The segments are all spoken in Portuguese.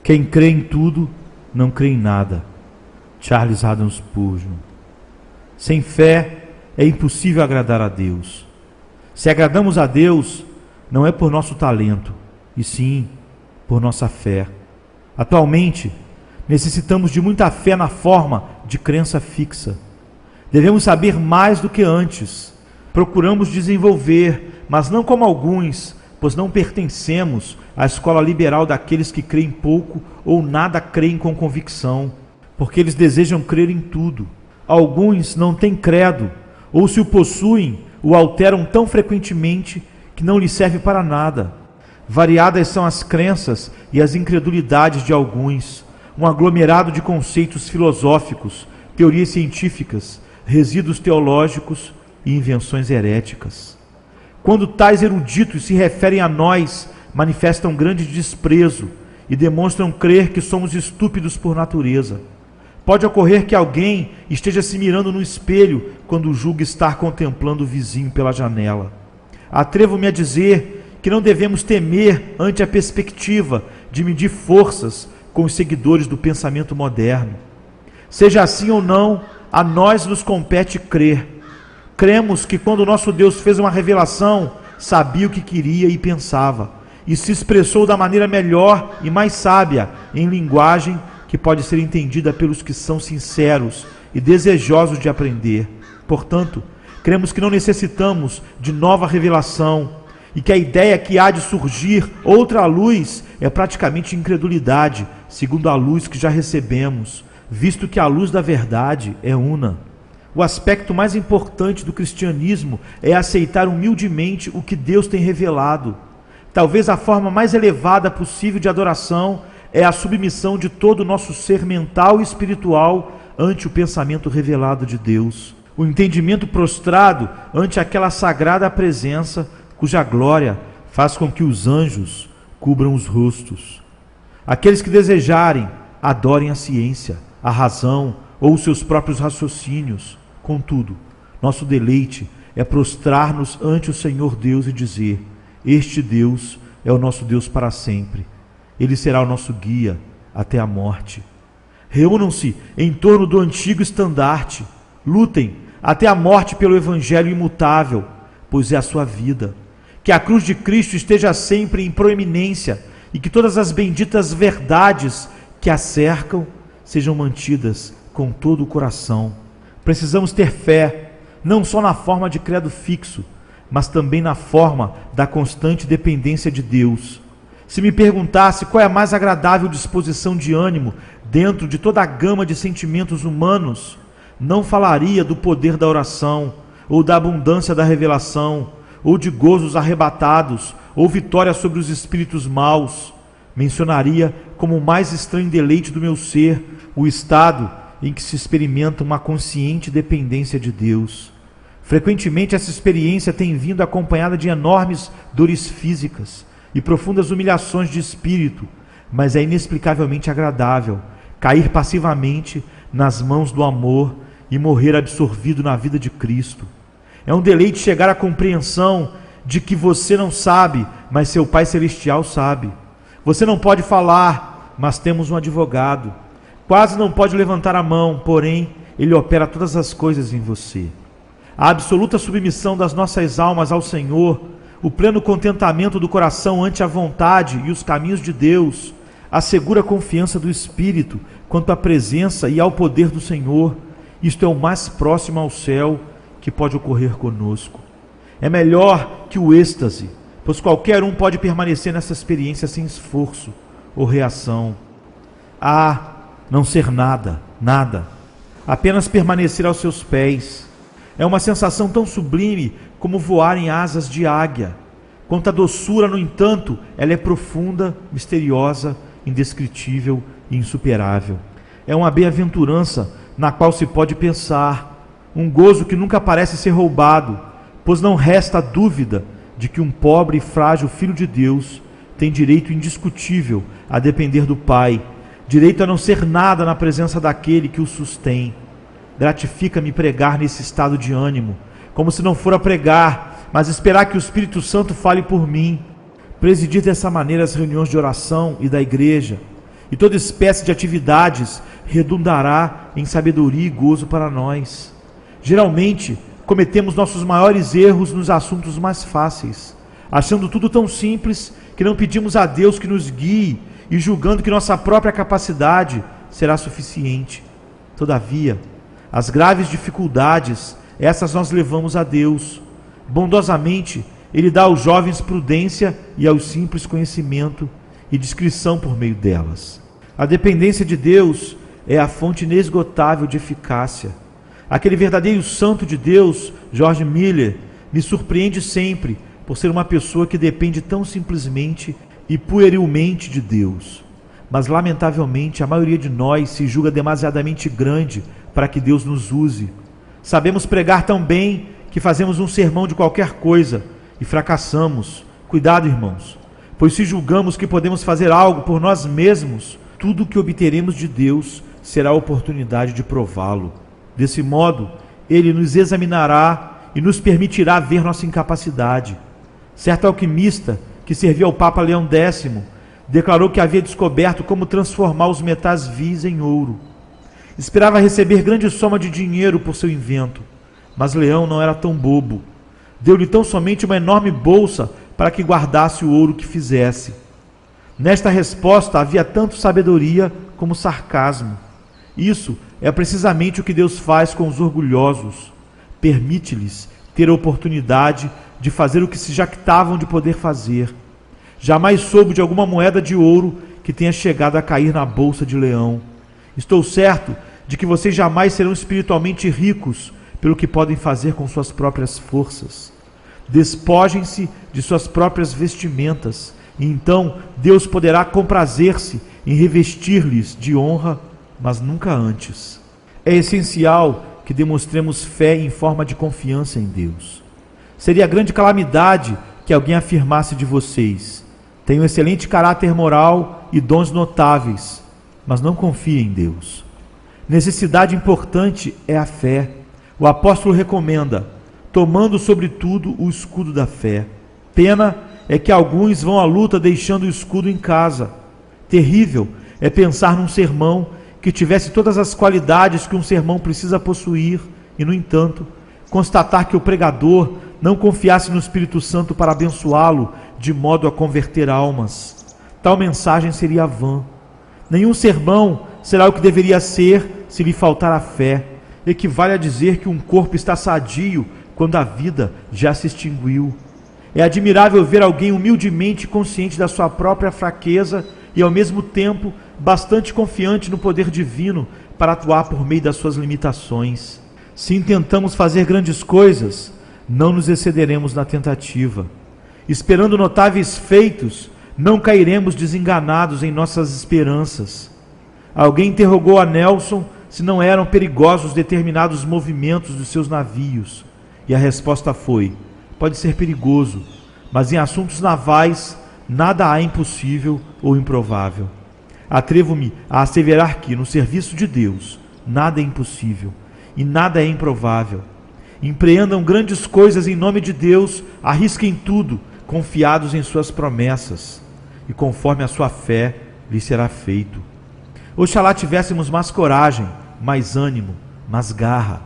Quem crê em tudo, não crê em nada. Charles Haddon Spurgeon. Sem fé é impossível agradar a Deus. Se agradamos a Deus, não é por nosso talento, e sim por nossa fé. Atualmente, necessitamos de muita fé na forma de crença fixa. Devemos saber mais do que antes. Procuramos desenvolver, mas não como alguns, pois não pertencemos à escola liberal daqueles que creem pouco ou nada creem com convicção, porque eles desejam crer em tudo. Alguns não têm credo, ou se o possuem, o alteram tão frequentemente que não lhes serve para nada. Variadas são as crenças e as incredulidades de alguns, um aglomerado de conceitos filosóficos, teorias científicas, resíduos teológicos e invenções heréticas. Quando tais eruditos se referem a nós, manifestam grande desprezo e demonstram crer que somos estúpidos por natureza. Pode ocorrer que alguém esteja se mirando no espelho quando julga estar contemplando o vizinho pela janela. Atrevo-me a dizer que não devemos temer ante a perspectiva de medir forças com os seguidores do pensamento moderno. Seja assim ou não, a nós nos compete crer. Cremos que quando nosso Deus fez uma revelação, sabia o que queria e pensava, e se expressou da maneira melhor e mais sábia, em linguagem que pode ser entendida pelos que são sinceros e desejosos de aprender. Portanto, cremos que não necessitamos de nova revelação, e que a ideia que há de surgir outra luz é praticamente incredulidade, segundo a luz que já recebemos, visto que a luz da verdade é una. O aspecto mais importante do cristianismo é aceitar humildemente o que Deus tem revelado. Talvez a forma mais elevada possível de adoração é a submissão de todo o nosso ser mental e espiritual ante o pensamento revelado de Deus. O entendimento prostrado ante aquela sagrada presença, cuja glória faz com que os anjos cubram os rostos. Aqueles que desejarem, adorem a ciência, a razão ou os seus próprios raciocínios. Contudo, nosso deleite é prostrar-nos ante o Senhor Deus e dizer: este Deus é o nosso Deus para sempre. Ele será o nosso guia até a morte. Reúnam-se em torno do antigo estandarte. Lutem até a morte pelo Evangelho imutável, pois é a sua vida. Que a cruz de Cristo esteja sempre em proeminência e que todas as benditas verdades que a cercam sejam mantidas com todo o coração. Precisamos ter fé, não só na forma de credo fixo, mas também na forma da constante dependência de Deus. Se me perguntasse qual é a mais agradável disposição de ânimo dentro de toda a gama de sentimentos humanos, não falaria do poder da oração, ou da abundância da revelação, ou de gozos arrebatados, ou vitória sobre os espíritos maus. Mencionaria como o mais estranho deleite do meu ser o estado em que se experimenta uma consciente dependência de Deus. Frequentemente essa experiência tem vindo acompanhada de enormes dores físicas e profundas humilhações de espírito, mas é inexplicavelmente agradável cair passivamente nas mãos do amor e morrer absorvido na vida de Cristo. É um deleite chegar à compreensão de que você não sabe, mas seu Pai Celestial sabe. Você não pode falar, mas temos um advogado. Quase não pode levantar a mão, porém, Ele opera todas as coisas em você. A absoluta submissão das nossas almas ao Senhor, o pleno contentamento do coração ante a vontade e os caminhos de Deus, a segura confiança do Espírito quanto à presença e ao poder do Senhor, isto é o mais próximo ao céu que pode ocorrer conosco. É melhor que o êxtase, pois qualquer um pode permanecer nessa experiência sem esforço ou reação. Não ser nada, nada, apenas permanecer aos seus pés. É uma sensação tão sublime como voar em asas de águia. Quanto à doçura, no entanto, ela é profunda, misteriosa, indescritível e insuperável. É uma bem-aventurança na qual se pode pensar, um gozo que nunca parece ser roubado, pois não resta dúvida de que um pobre e frágil filho de Deus tem direito indiscutível a depender do Pai, direito a não ser nada na presença daquele que o sustém. Gratifica-me pregar nesse estado de ânimo, como se não fora pregar, mas esperar que o Espírito Santo fale por mim. Presidir dessa maneira as reuniões de oração e da igreja, e toda espécie de atividades redundará em sabedoria e gozo para nós. Geralmente, cometemos nossos maiores erros nos assuntos mais fáceis, achando tudo tão simples que não pedimos a Deus que nos guie e julgando que nossa própria capacidade será suficiente. Todavia, as graves dificuldades, essas nós levamos a Deus. Bondosamente, Ele dá aos jovens prudência e aos simples conhecimento e discrição por meio delas. A dependência de Deus é a fonte inesgotável de eficácia. Aquele verdadeiro santo de Deus, George Miller, me surpreende sempre por ser uma pessoa que depende tão simplesmente e puerilmente de Deus. Mas, lamentavelmente, a maioria de nós se julga demasiadamente grande para que Deus nos use. Sabemos pregar tão bem que fazemos um sermão de qualquer coisa e fracassamos. Cuidado, irmãos, pois se julgamos que podemos fazer algo por nós mesmos, tudo o que obteremos de Deus será a oportunidade de prová-lo. Desse modo, Ele nos examinará e nos permitirá ver nossa incapacidade. Certo alquimista, que servia ao Papa Leão X, declarou que havia descoberto como transformar os metais vis em ouro. Esperava receber grande soma de dinheiro por seu invento, mas Leão não era tão bobo. Deu-lhe tão somente uma enorme bolsa para que guardasse o ouro que fizesse. Nesta resposta havia tanto sabedoria como sarcasmo. Isso é precisamente o que Deus faz com os orgulhosos. Permite-lhes ter a oportunidade de fazer o que se jactavam de poder fazer. Jamais soube de alguma moeda de ouro que tenha chegado a cair na bolsa de Leão. Estou certo de que vocês jamais serão espiritualmente ricos pelo que podem fazer com suas próprias forças. Despojem-se de suas próprias vestimentas, e então Deus poderá comprazer-se em revestir-lhes de honra, mas nunca antes. É essencial que demonstremos fé em forma de confiança em Deus. Seria grande calamidade que alguém afirmasse de vocês: tenho um excelente caráter moral e dons notáveis, mas não confia em Deus. Necessidade importante é a fé. O apóstolo recomenda: tomando sobretudo o escudo da fé. Pena é que alguns vão à luta deixando o escudo em casa. Terrível é pensar num sermão que tivesse todas as qualidades que um sermão precisa possuir e, no entanto, constatar que o pregador não confiasse no Espírito Santo para abençoá-lo de modo a converter almas. Tal mensagem seria vã. Nenhum sermão será o que deveria ser se lhe faltar a fé. Equivale a dizer que um corpo está sadio quando a vida já se extinguiu. É admirável ver alguém humildemente consciente da sua própria fraqueza e, ao mesmo tempo, bastante confiante no poder divino para atuar por meio das suas limitações. Se intentamos fazer grandes coisas, não nos excederemos na tentativa. Esperando notáveis feitos, não cairemos desenganados em nossas esperanças. Alguém interrogou a Nelson se não eram perigosos determinados movimentos dos seus navios, e a resposta foi: pode ser perigoso, mas em assuntos navais nada há impossível ou improvável. Atrevo-me a asseverar que, no serviço de Deus, nada é impossível e nada é improvável. Empreendam grandes coisas em nome de Deus, arrisquem tudo, confiados em suas promessas, e conforme a sua fé lhe será feito. Oxalá tivéssemos mais coragem, mais ânimo, mais garra.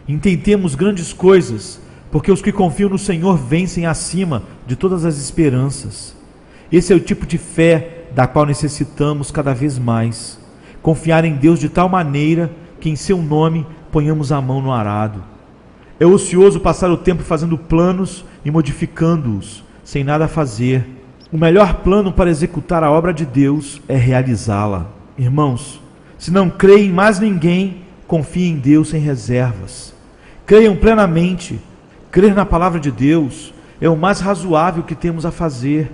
Intentemos grandes coisas, porque os que confiam no Senhor vencem acima de todas as esperanças. Esse é o tipo de fé da qual necessitamos cada vez mais. Confiar em Deus de tal maneira que em seu nome ponhamos a mão no arado. É ocioso passar o tempo fazendo planos e modificando-os, sem nada fazer. O melhor plano para executar a obra de Deus é realizá-la. Irmãos, se não creem em mais ninguém, confiem em Deus sem reservas. Creiam plenamente. Crer na palavra de Deus é o mais razoável que temos a fazer.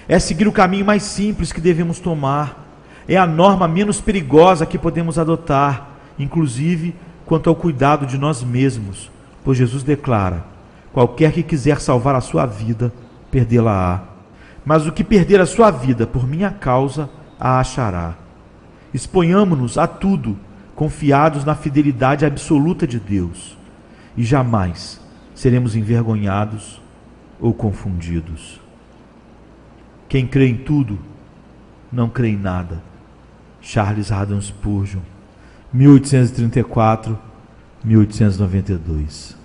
É seguir o caminho mais simples que devemos tomar. É a norma menos perigosa que podemos adotar, inclusive quanto ao cuidado de nós mesmos, pois Jesus declara: qualquer que quiser salvar a sua vida, perdê-la-á. Mas o que perder a sua vida por minha causa, a achará. Exponhamo-nos a tudo, confiados na fidelidade absoluta de Deus, e jamais seremos envergonhados ou confundidos. Quem crê em tudo, não crê em nada. Charles Haddon Spurgeon, 1834-1892.